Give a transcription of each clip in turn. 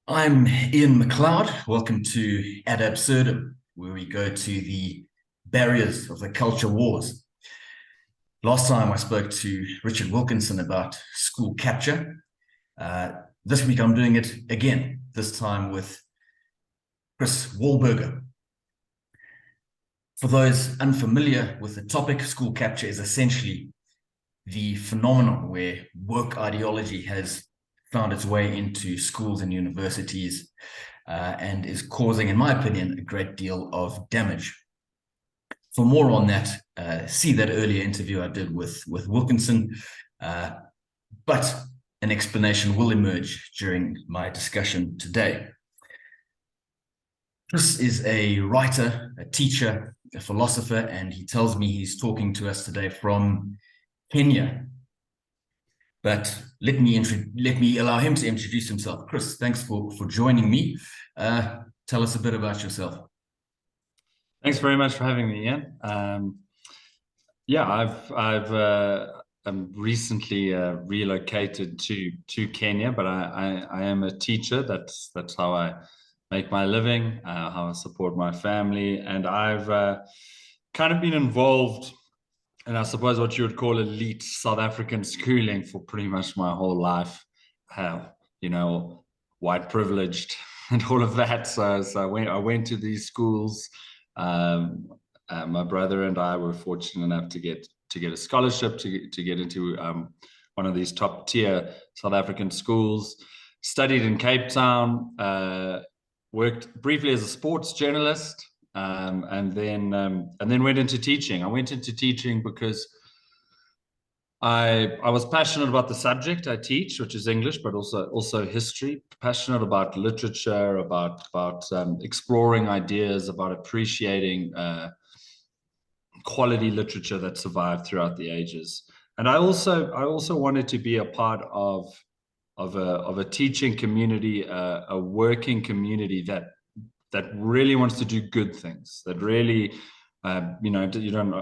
I'm Ian McLeod. Welcome to Ad Absurdum, where we go to the barriers of the culture wars. Last time I spoke to Richard Wilkinson about school capture. Uh, this week I'm doing it again, this time with Chris Waldburger. For those unfamiliar with the topic, school capture is essentially the phenomenon where woke ideology has found its way into schools and universities and is causing, in my opinion, a great deal of damage. For more on that, see that earlier interview I did with Wilkinson, uh, but an explanation will emerge during my discussion today. Chris is a writer, a teacher, a philosopher, and he tells me he's talking to us today from Kenya. But let me allow him to introduce himself. Chris, thanks for joining me. Tell us a bit about yourself. Thanks very much for having me, Ian. Yeah, I'm recently relocated to Kenya, but I am a teacher. That's how I make my living, how I support my family, and I've kind of been involved in, I suppose, what you would call elite South African schooling for pretty much my whole life. You know, white privileged and all of that. So I went to these schools. Um, my brother and I were fortunate enough to get a scholarship to get into one of these top tier South African schools. Studied in Cape Town. Worked briefly as a sports journalist, and then went into teaching. I went into teaching because I was passionate about the subject I teach, which is English, but also history. Passionate about literature, about exploring ideas, about appreciating quality literature that survived throughout the ages. And I also wanted to be a part of a teaching community, a working community that really wants to do good things, that really you don't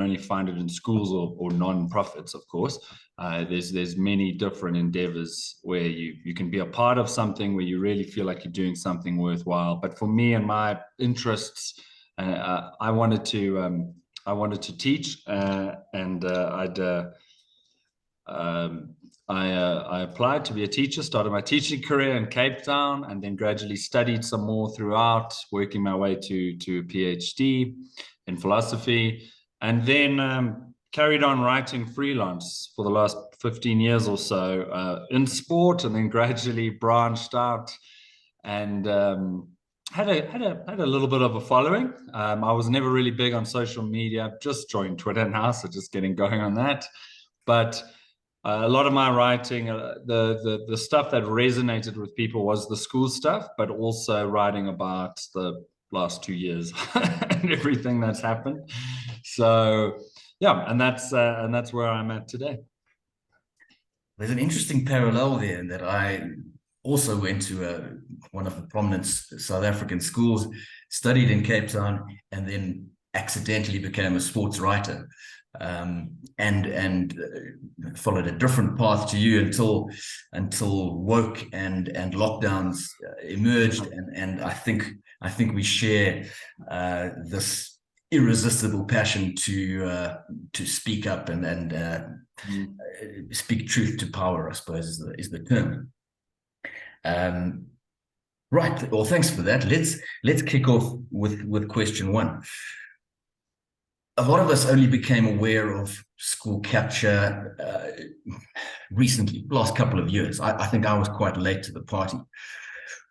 only find it in schools or non-profits, of course. There's many different endeavors where you can be a part of something where you really feel like you're doing something worthwhile. But for me and my interests, I wanted to teach, and I applied to be a teacher, started my teaching career in Cape Town, and then gradually studied some more throughout, working my way to a PhD in philosophy, and then carried on writing freelance for the last 15 years or so in sport, and then gradually branched out and had a little bit of a following. I was never really big on social media, just joined Twitter now, so just getting going on that. But a lot of my writing, the stuff that resonated with people was the school stuff, but also writing about the last 2 years and everything that's happened. So yeah, and that's where I'm at today. There's an interesting parallel there in that I also went to one of the prominent South African schools, studied in Cape Town, and then accidentally became a sports writer. And followed a different path to you until woke and lockdowns emerged, and I think we share this irresistible passion to speak up and speak truth to power, I suppose is the term. Right. Well, thanks for that. Let's kick off with question one. A lot of us only became aware of school capture recently, last couple of years. I think I was quite late to the party.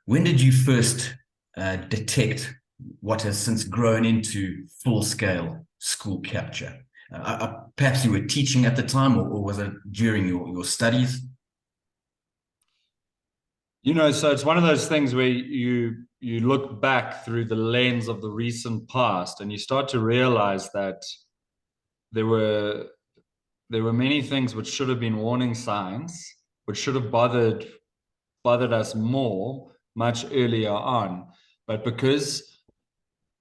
When did you first detect what has since grown into full-scale school capture? Perhaps you were teaching at the time, or was it during your studies? So it's one of those things where you look back through the lens of the recent past, and you start to realize that there were many things which should have been warning signs, which should have bothered us more much earlier on. But because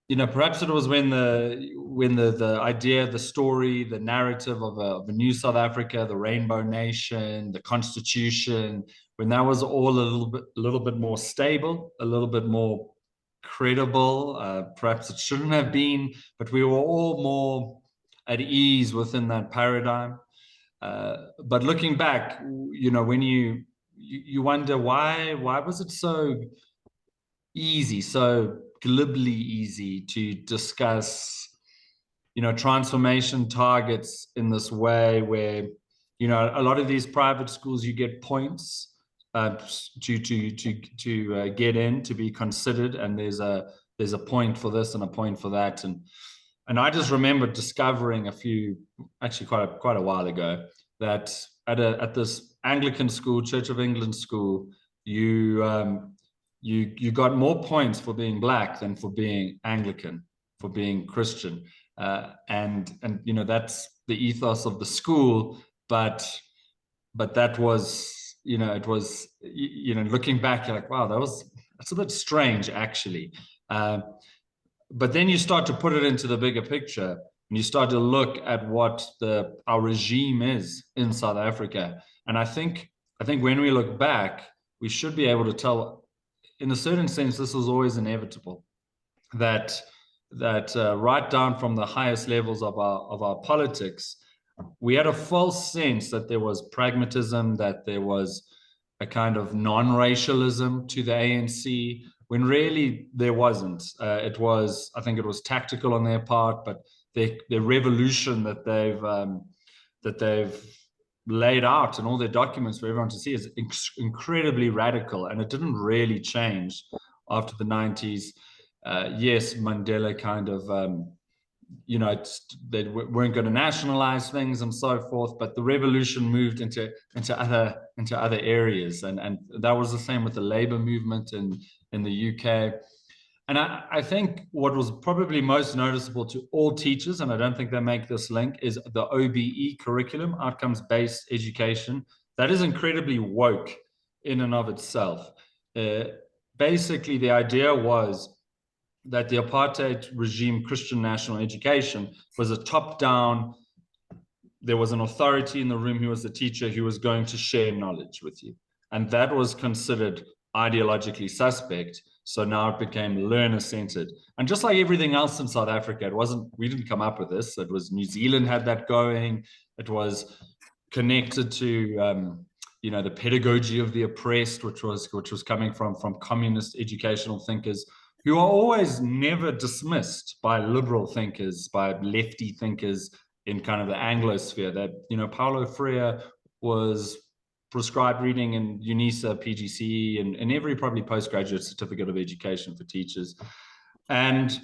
perhaps it was when the idea, the story, the narrative of a new South Africa, the Rainbow Nation, the Constitution, when that was all a little bit more stable, a little bit more credible. Perhaps it shouldn't have been, but we were all more at ease within that paradigm. But looking back, when you wonder why was it so easy, so glibly easy to discuss, transformation targets in this way where, a lot of these private schools, you get points to get in, to be considered, and there's a point for this and a point for that, and I just remember discovering actually quite a while ago, that at this Anglican school, Church of England school, you got more points for being Black than for being Anglican, for being Christian, and that's the ethos of the school. But that was, it was, looking back, you're like, wow, that's a bit strange, actually. But then you start to put it into the bigger picture, and you start to look at what our regime is in South Africa. And I think when we look back, we should be able to tell, in a certain sense, this was always inevitable. That right down from the highest levels of our politics, we had a false sense that there was pragmatism, that there was a kind of non-racialism to the ANC, when really there wasn't. I think it was tactical on their part, but the revolution that they've laid out in all their documents for everyone to see is incredibly radical, and it didn't really change after the 90s. Yes, Mandela kind of, they weren't going to nationalize things and so forth, but the revolution moved into other areas, and that was the same with the labor movement in the UK. And I think what was probably most noticeable to all teachers, and I don't think they make this link, is the OBE curriculum, outcomes-based education. That is incredibly woke in and of itself. Basically, the idea was that the apartheid regime Christian national education was a top-down. There was an authority in the room who was the teacher, who was going to share knowledge with you. And that was considered ideologically suspect. So now it became learner-centered. And just like everything else in South Africa, we didn't come up with this. It was New Zealand had that going. It was connected to the pedagogy of the oppressed, which was coming from communist educational thinkers, who are always never dismissed by liberal thinkers, by lefty thinkers in kind of the Anglosphere. That, Paulo Freire was prescribed reading in UNISA, PGCE, and every probably postgraduate certificate of education for teachers. And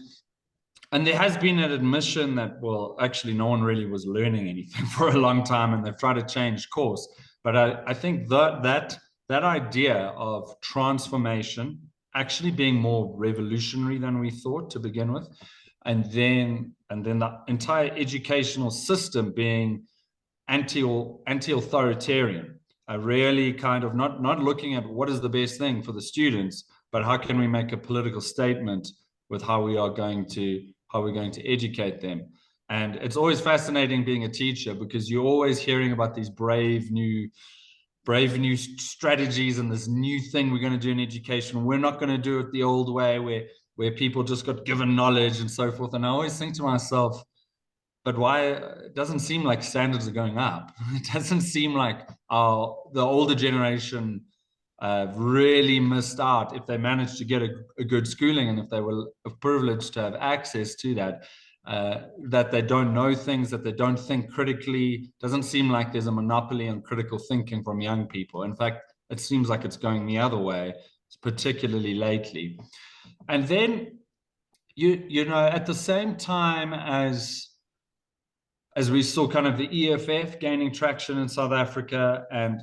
there has been an admission that, well, actually no one really was learning anything for a long time, and they've tried to change course. But I think that idea of transformation actually being more revolutionary than we thought to begin with, and then the entire educational system being anti-authoritarian, really kind of not looking at what is the best thing for the students, but how can we make a political statement with how we're going to educate them. And it's always fascinating being a teacher, because you're always hearing about these brave new strategies and this new thing we're going to do in education. We're not going to do it the old way where people just got given knowledge and so forth. And I always think to myself, but why? It doesn't seem like standards are going up. It doesn't seem like the older generation really missed out if they managed to get a good schooling, and if they were privileged to have access to that, that they don't know things, that they don't think critically. Doesn't seem like there's a monopoly on critical thinking from young people. In fact, it seems like it's going the other way, particularly lately. And then, at the same time as we saw kind of the EFF gaining traction in South Africa, and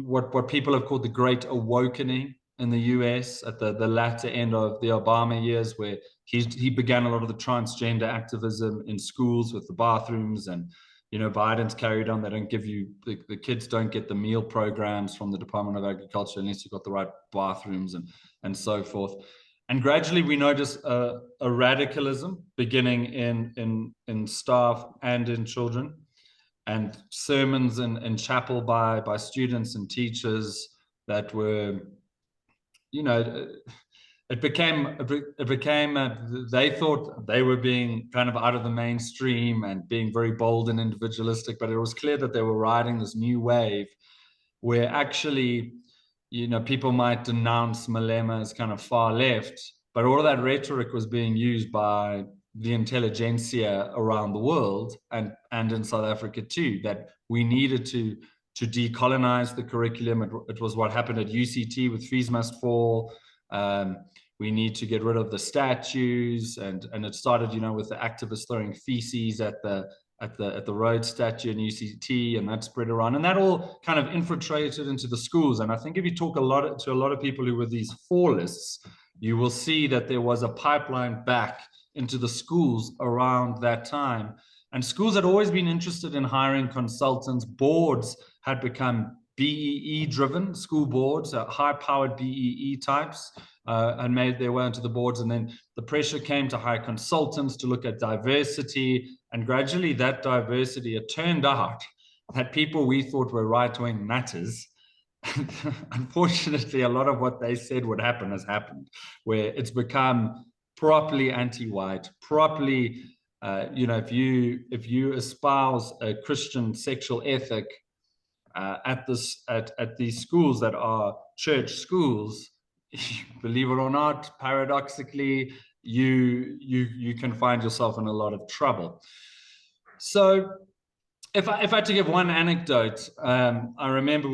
what people have called the Great Awakening in the US at the latter end of the Obama years, where he began a lot of the transgender activism in schools with the bathrooms, and Biden's carried on. They don't give you the kids don't get the meal programs from the Department of Agriculture unless you've got the right bathrooms and so forth. And gradually we notice a radicalism beginning in staff and in children, and sermons in chapel by students and teachers that were, you know, it became they thought they were being kind of out of the mainstream and being very bold and individualistic, but it was clear that they were riding this new wave where actually, you know, people might denounce Malema as kind of far left, but all of that rhetoric was being used by the intelligentsia around the world and in South Africa too, that we needed to decolonize the curriculum. It was what happened at UCT with Fees Must Fall. We need to get rid of the statues, and it started, you know, with the activists throwing feces at the Rhodes statue in UCT, and that spread around, and that all kind of infiltrated into the schools. And I think if you talk to a lot of people who were these fallists, you will see that there was a pipeline back into the schools around that time. And schools had always been interested in hiring consultants. Boards had become BEE driven, school boards, high powered BEE types, and made their way onto the boards. And then the pressure came to hire consultants to look at diversity. And gradually that diversity, it turned out that people we thought were right-wing nutters, unfortunately, a lot of what they said would happen has happened, where it's become properly anti-white, properly, you know, if you espouse a Christian sexual ethic at these schools that are church schools, believe it or not, paradoxically, you can find yourself in a lot of trouble. So if I had to give one anecdote, I remember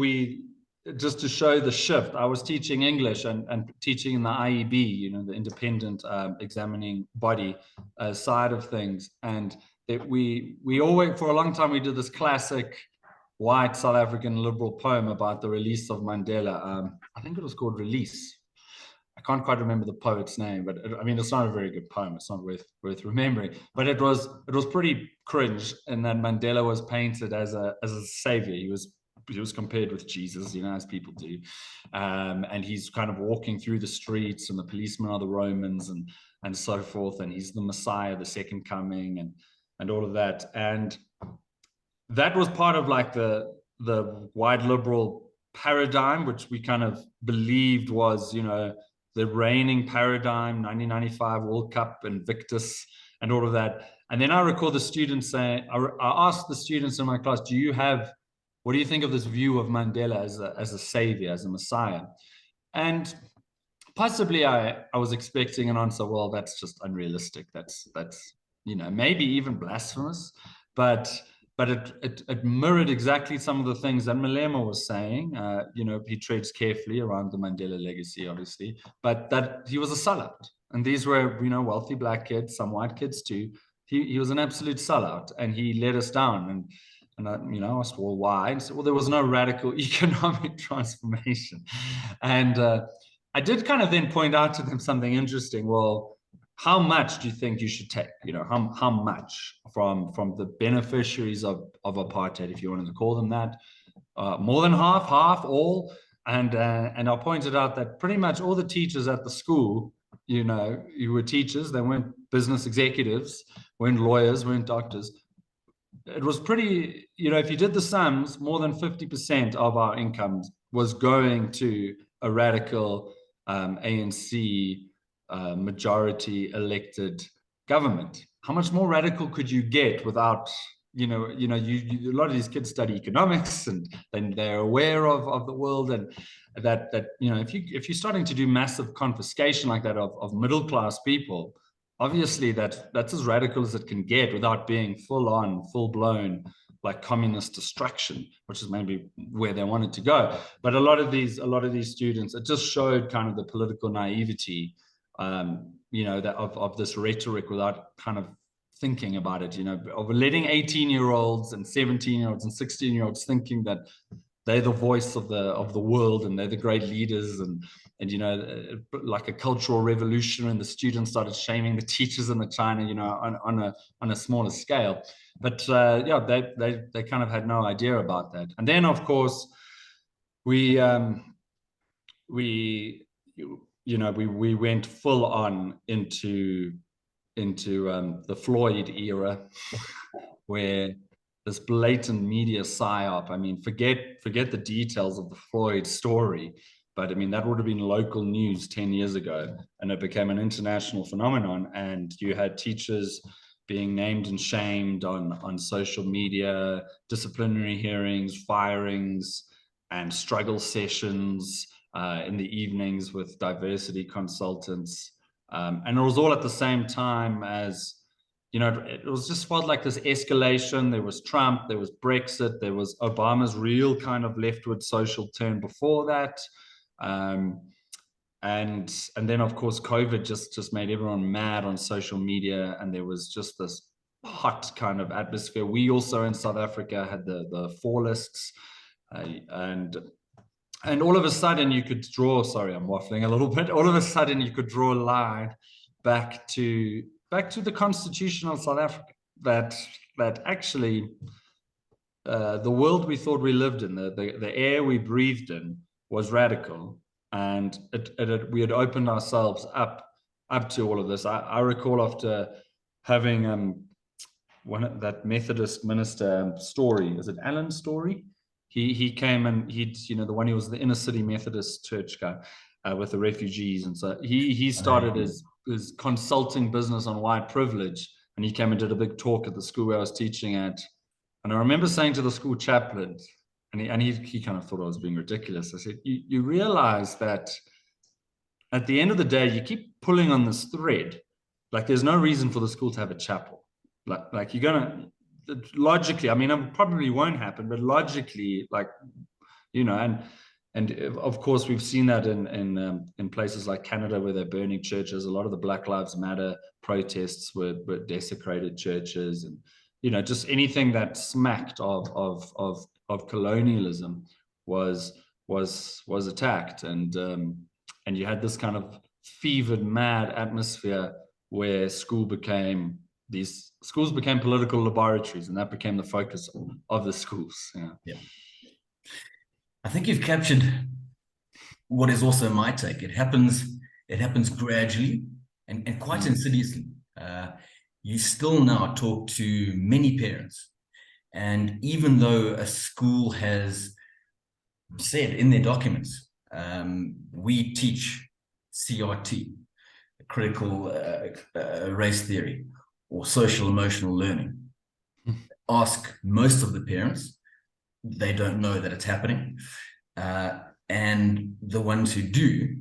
just to show the shift, I was teaching English and teaching in the IEB, you know, the independent examining body side of things. And we always, for a long time, we did this classic white South African liberal poem about the release of Mandela. I think it was called Release. I can't quite remember the poet's name, but I mean, it's not a very good poem. It's not worth remembering. But it was pretty cringe, and then Mandela was painted as a savior. He was compared with Jesus, you know, as people do, and he's kind of walking through the streets, and the policemen are the Romans, and so forth, and he's the Messiah, the second coming, and all of that. And that was part of like the white liberal paradigm, which we kind of believed was, you know, the reigning paradigm, 1995 World Cup, Invictus, and all of that. And then I recall the students saying, I asked the students in my class, what do you think of this view of Mandela as a savior, as a Messiah? And possibly I was expecting an answer, well, that's just unrealistic. That's you know, maybe even blasphemous, but it mirrored exactly some of the things that Malema was saying. You know, he treads carefully around the Mandela legacy, obviously, but that he was a sellout. And these were, you know, wealthy black kids, some white kids too. He was an absolute sellout, and he let us down. And I, you know, asked, well, why? And said, well, there was no radical economic transformation. And I did kind of then point out to them something interesting. Well, how much do you think you should take? You know, how much from the beneficiaries of apartheid, if you wanted to call them that? More than half, all. And I pointed out that pretty much all the teachers at the school, you know, you were teachers. They weren't business executives, weren't lawyers, weren't doctors. It was pretty, you know, if you did the sums, more than 50% of our income was going to a radical ANC majority elected government. How much more radical could you get without, you know, a lot of these kids study economics, and then they're aware of the world, and that you know, if you're starting to do massive confiscation like that of middle class people, obviously that's as radical as it can get without being full blown like communist destruction, which is maybe where they wanted to go. But a lot of these students, it just showed kind of the political naivety, you know, that of this rhetoric without kind of thinking about it, you know, of letting 18-year-olds and 17-year-olds and 16-year-olds thinking that they're the voice of the world, and they're the great leaders, and you know, like a cultural revolution, and the students started shaming the teachers in the China, you know, on a smaller scale. But yeah, they kind of had no idea about that. And then, of course, we you we went full on into the Floyd era, where this blatant media psyop. I mean, forget the details of the Floyd story, but I mean that would have been local news 10 years ago, and it became an international phenomenon. And you had teachers being named and shamed on social media, disciplinary hearings, firings, and struggle sessions in the evenings with diversity consultants. And it was all at the same time as, it was just felt like this escalation. There was Trump, there was Brexit, there was Obama's real kind of leftward social turn before that. And then of course COVID just made everyone mad on social media, and there was just this hot kind of atmosphere. We also in South Africa had the four lists, and all of a sudden you could draw, sorry, I'm waffling a little bit. All of a sudden you could draw a line back to the constitution of South Africa, that actually the world we thought we lived in, the air we breathed in, was radical, and we had opened ourselves up to all of this. I recall after having that Methodist minister Story, is it Alan Story? He came, and he was the inner city Methodist church guy with the refugees, and so he started his consulting business on white privilege, and he came and did a big talk at the school where I was teaching at. And I remember saying to the school chaplain, and he kind of thought I was being ridiculous. I said, you realize that at the end of the day, you keep pulling on this thread. Like there's no reason for the school to have a chapel. Like you're gonna, logically, I mean, it probably won't happen, but logically, and of course we've seen that in places like Canada where they're burning churches. A lot of the Black Lives Matter protests were desecrated churches, and just anything that smacked of colonialism was attacked, and you had this kind of fevered, mad atmosphere where schools became political laboratories, and that became the focus of the schools. Yeah. I think you've captured what is also my take. It happens gradually and quite insidiously. You still now talk to many parents, and even though a school has said in their documents, we teach CRT, critical race theory, or social emotional learning, ask most of the parents, they don't know that it's happening. And the ones who do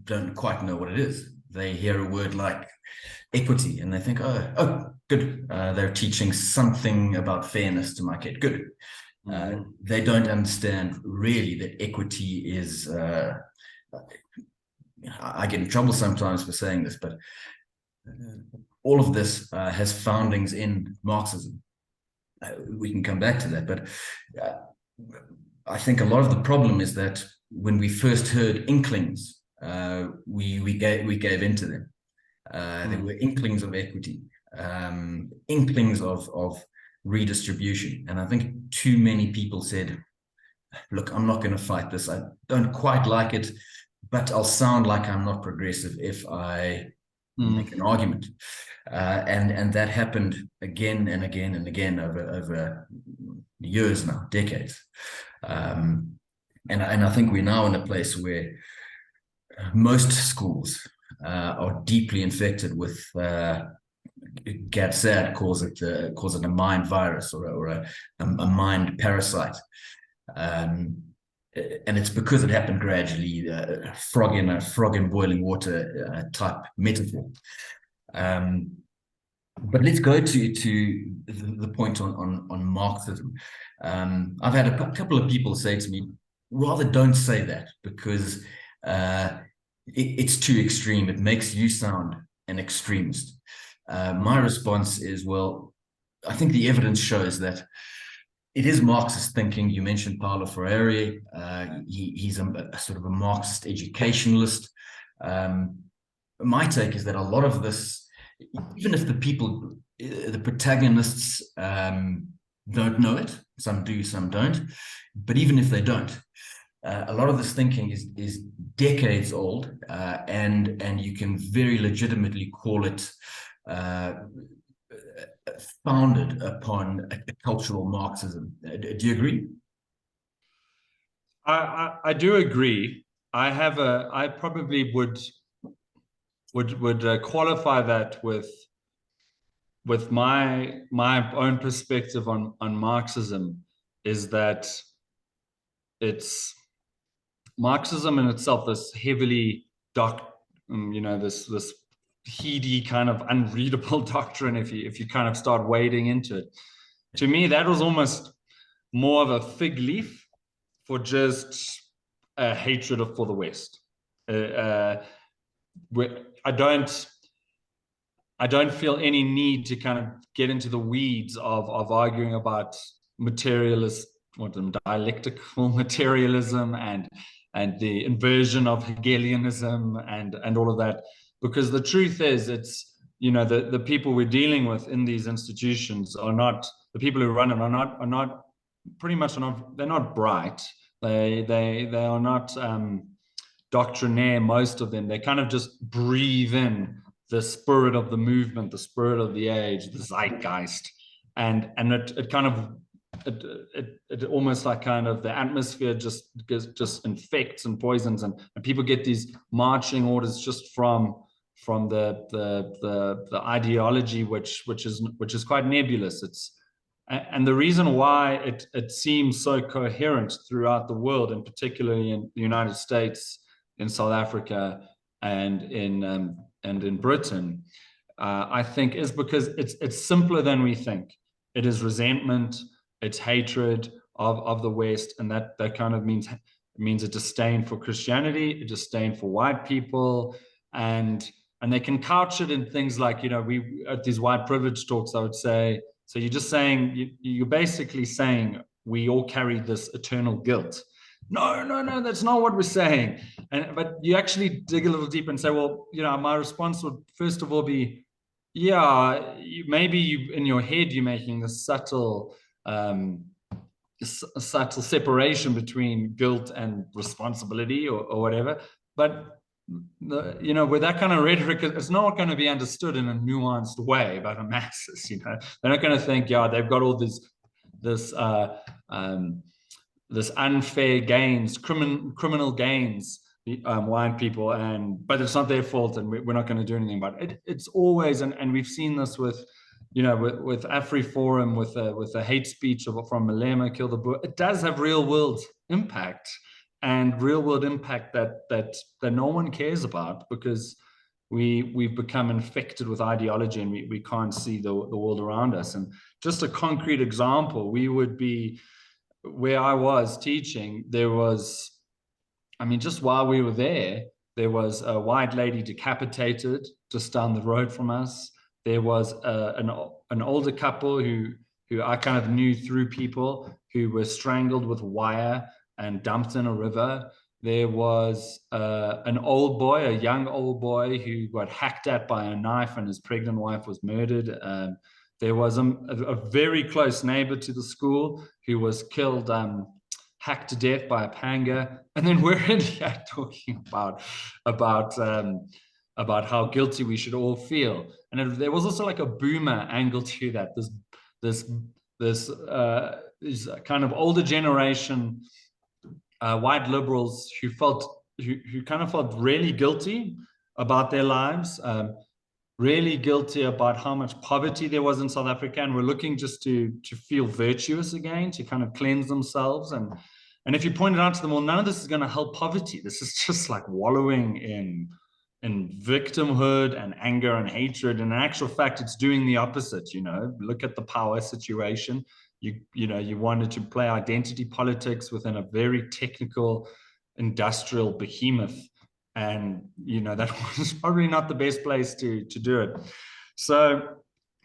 don't quite know what it is. They hear a word like equity and they think, oh, good. They're teaching something about fairness to my kid. Good. They don't understand really that equity is, I get in trouble sometimes for saying this, but all of this has foundings in Marxism. We can come back to that, but I think a lot of the problem is that when we first heard inklings, we gave into them. There were inklings of equity, inklings of redistribution, and I think too many people said, look, I'm not going to fight this. I don't quite like it, but I'll sound like I'm not progressive if I make an argument. And that happened again and again and again over years now, decades. And I think we're now in a place where most schools are deeply infected with Gad Saad calls it a mind virus or a mind parasite. And it's because it happened gradually, frog in boiling water type metaphor. But let's go to the point on Marxism. I've had a couple of people say to me, rather don't say that, because it's too extreme. It makes you sound an extremist. My response is, well, I think the evidence shows that it is Marxist thinking. You mentioned Paulo Freire. He's a sort of a Marxist educationalist. My take is that a lot of this, even if the protagonists don't know it, some do, some don't, but even if they don't, a lot of this thinking is decades old, and you can very legitimately call it founded upon a cultural Marxism. Do you agree? I do agree. I probably would qualify that with my own perspective on Marxism, is that it's Marxism in itself, this heavily this heady kind of unreadable doctrine. If you kind of start wading into it, to me that was almost more of a fig leaf for just a hatred for the West. I don't feel any need to kind of get into the weeds of arguing about dialectical materialism and the inversion of Hegelianism and all of that, because the truth is, it's, the people we're dealing with in these institutions are not, the people who run it are not pretty much not, they're not bright. They are not doctrinaire, most of them. They kind of just breathe in the spirit of the movement, the spirit of the age, the zeitgeist, and it kind of it almost like kind of the atmosphere just infects and poisons, and people get these marching orders just from the ideology, which is quite nebulous. And the reason why it seems so coherent throughout the world, and particularly in the United States, in South Africa, and in Britain, I think is because it's simpler than we think. It is resentment, it's hatred of the West, and that kind of means a disdain for Christianity, a disdain for white people, and they can couch it in things like, we at these white privilege talks, I would say, so you're just saying, you're basically saying we all carry this eternal guilt. No, that's not what we're saying. But you actually dig a little deeper and say, well, my response would first of all be, yeah, maybe in your head you're making this subtle separation between guilt and responsibility or whatever. But with that kind of rhetoric, it's not going to be understood in a nuanced way by the masses. They're not going to think, yeah, they've got all this unfair gains, criminal gains, white people, but it's not their fault, and we're not going to do anything about it. It's always, and we've seen this with AfriForum, with the hate speech from Malema, Kill the Boer. It does have real world impact, and real world impact that no one cares about, because we've become infected with ideology, and we can't see the world around us. And just a concrete example, we would be, where I was teaching, there was, just while we were there was a white lady decapitated just down the road from us. There was an older couple who I kind of knew through people, who were strangled with wire and dumped in a river. There was a young old boy who got hacked at by a knife, and his pregnant wife was murdered. There was a very close neighbor to the school who was killed, hacked to death by a panga. And then we're in here talking about how guilty we should all feel. And there was also like a boomer angle to that. This kind of older generation, white liberals who kind of felt really guilty about their lives, really guilty about how much poverty there was in South Africa, and were looking just to feel virtuous again, to kind of cleanse themselves. And if you pointed out to them, well, none of this is going to help poverty. This is just like wallowing in victimhood and anger and hatred. And in actual fact, it's doing the opposite. Look at the power situation. You wanted to play identity politics within a very technical industrial behemoth, and that was probably not the best place to do it. So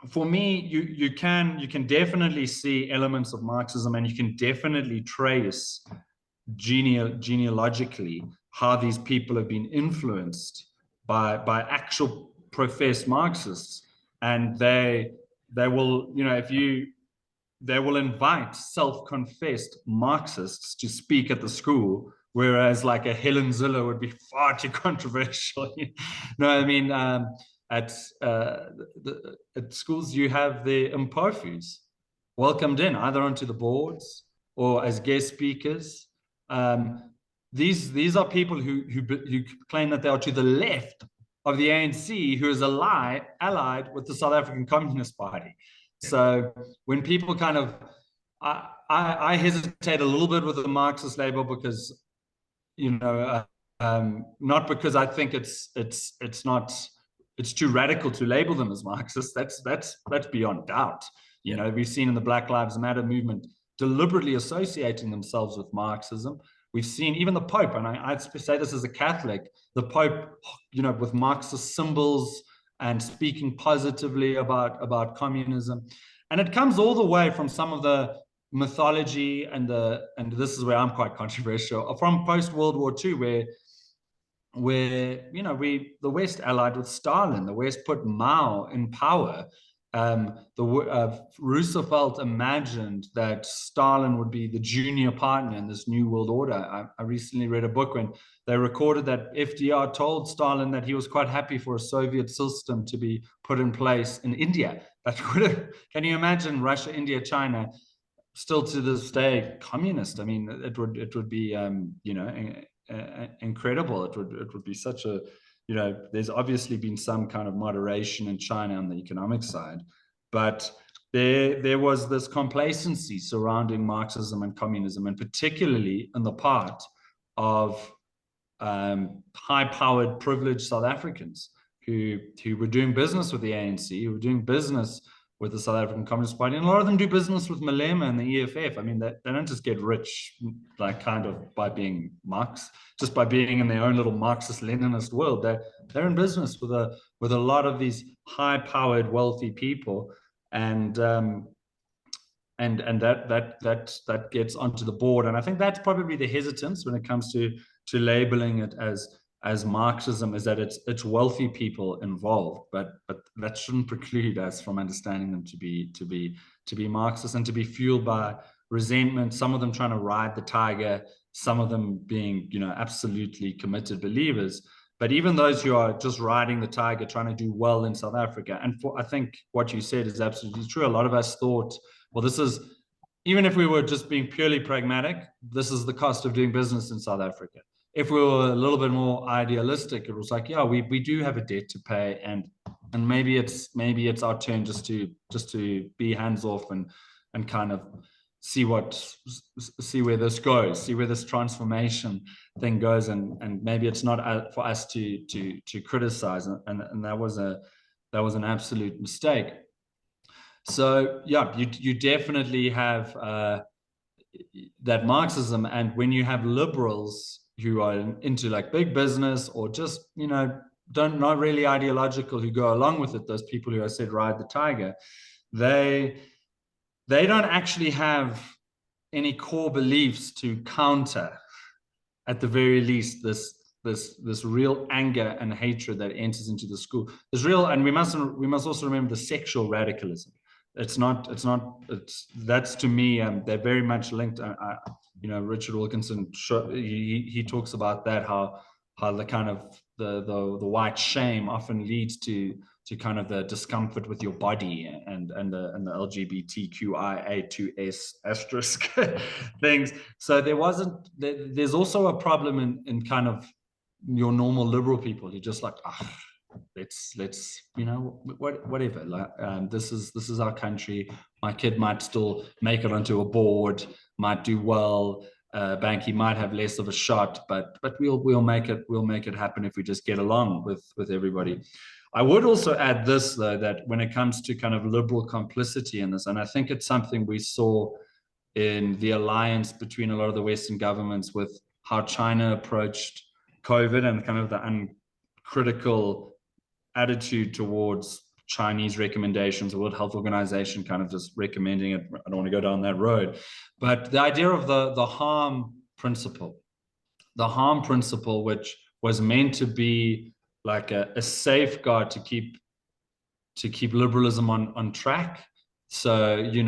for me, you can definitely see elements of Marxism, and you can definitely trace genealogically how these people have been influenced by actual professed Marxists. And they will, they will invite self-confessed Marxists to speak at the school whereas like a Helen Ziller would be far too controversial. No, I mean, at schools you have the impofus welcomed in either onto the boards or as guest speakers. These are people who claim that they are to the left of the ANC, who is allied with the South African Communist Party. So when people kind of, I hesitate a little bit with the Marxist label because, not because I think it's too radical to label them as Marxists. That's beyond doubt. You know, we've seen in the Black Lives Matter movement deliberately associating themselves with Marxism. We've seen even the Pope, and I'd say this as a Catholic, the Pope, with Marxist symbols and speaking positively about communism. And it comes all the way from some of the mythology and this is where I'm quite controversial, from post-World War II, where the West allied with Stalin, the West put Mao in power. Roosevelt imagined that Stalin would be the junior partner in this new world order. I recently read a book when they recorded that FDR told Stalin that he was quite happy for a Soviet system to be put in place in India. Can you imagine Russia, India, China, still to this day communist? I mean, it would be incredible. It would be such a, there's obviously been some kind of moderation in China on the economic side, but there was this complacency surrounding Marxism and communism, and particularly in the part of high-powered, privileged South Africans who were doing business with the ANC, who were doing business with the South African Communist Party, and a lot of them do business with Malema and the EFF. I mean, they don't just get rich, like kind of by being Marx, just by being in their own little Marxist-Leninist world. They're in business with a lot of these high-powered, wealthy people, and that gets onto the board. And I think that's probably the hesitance when it comes to labeling it as Marxism, is that it's wealthy people involved, but that shouldn't preclude us from understanding them to be Marxist and to be fueled by resentment. Some of them trying to ride the tiger, some of them being absolutely committed believers. But even those who are just riding the tiger, trying to do well in South Africa, and I think what you said is absolutely true. A lot of us thought, well, this is, even if we were just being purely pragmatic, this is the cost of doing business in South Africa. If we were a little bit more idealistic, it was like, yeah, we do have a debt to pay, and maybe it's our turn just to be hands off and kind of see where this goes, see where this transformation thing goes, and maybe it's not for us to criticize, and that was an absolute mistake. So yeah, you definitely have that Marxism, and when you have liberals who are into like big business or just not really ideological, who go along with it, those people who I said ride the tiger, they don't actually have any core beliefs to counter, at the very least, this real anger and hatred that enters into the school. There's real, and we must also remember the sexual radicalism. That's to me, they're very much linked. Richard Wilkinson, he talks about that, how the kind of the white shame often leads to kind of the discomfort with your body and the LGBTQIA2S asterisk things. So there's also a problem in kind of your normal liberal people who just like, let's whatever, like, this is our country. My kid might still make it onto a board, might do well, Banky might have less of a shot, but we'll make it happen if we just get along with everybody. I would also add this, though, that when it comes to kind of liberal complicity in this, and I think it's something we saw in the alliance between a lot of the Western governments with how China approached COVID and kind of the uncritical attitude towards Chinese recommendations, the World Health Organization kind of just recommending it. I don't want to go down that road, but the idea of the harm principle, which was meant to be like a safeguard to keep liberalism on track. So, you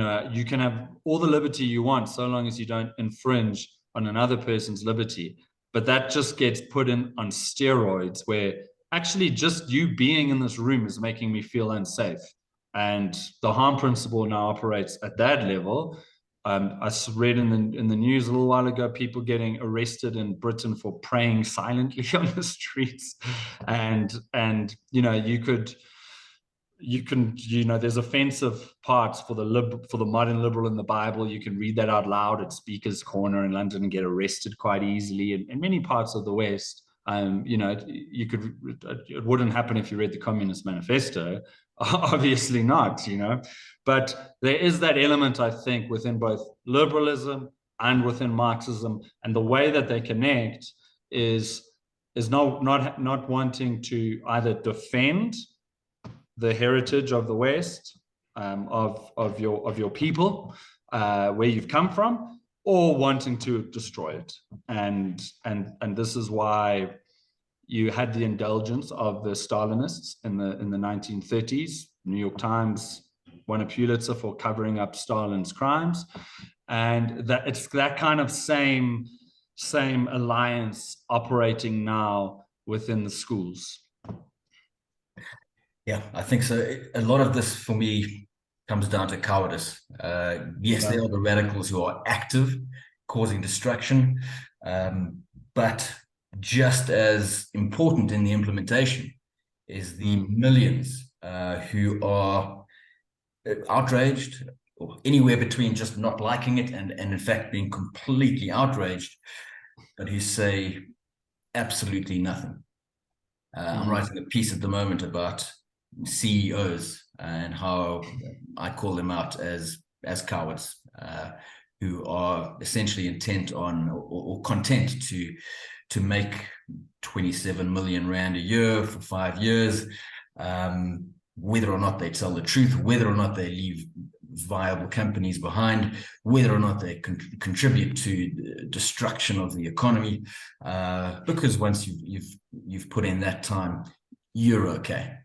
can have all the liberty you want so long as you don't infringe on another person's liberty. but that just gets put in on steroids, where actually just you being in this room is making me feel unsafe. And the harm principle now operates at that level. I read in the news a little while ago, people getting arrested in Britain for praying silently on the streets, and there's offensive parts for the modern liberal in the Bible. You can read that out loud at Speaker's Corner in London and get arrested quite easily. In many parts of the West, it wouldn't happen if you read the Communist Manifesto. Obviously not, but there is that element, I think, within both liberalism and within Marxism, and the way that they connect is not wanting to either defend the heritage of the West, of your people, where you've come from, or wanting to destroy it. And this is why you had the indulgence of the Stalinists in the 1930s. New York Times won a Pulitzer for covering up Stalin's crimes, and that it's that kind of same alliance operating now within the schools. Yeah, I think so. A lot of this for me comes down to cowardice. Yes, there are the radicals who are active, causing destruction, but just as important in the implementation is the millions who are outraged, or anywhere between just not liking it and in fact being completely outraged, but who say absolutely nothing. I'm writing a piece at the moment about CEOs and how I call them out as cowards, who are essentially intent on or content to make 27 million rand a year for 5 years, whether or not they tell the truth, whether or not they leave viable companies behind, whether or not they contribute to the destruction of the economy, because once you've put in that time, you're okay.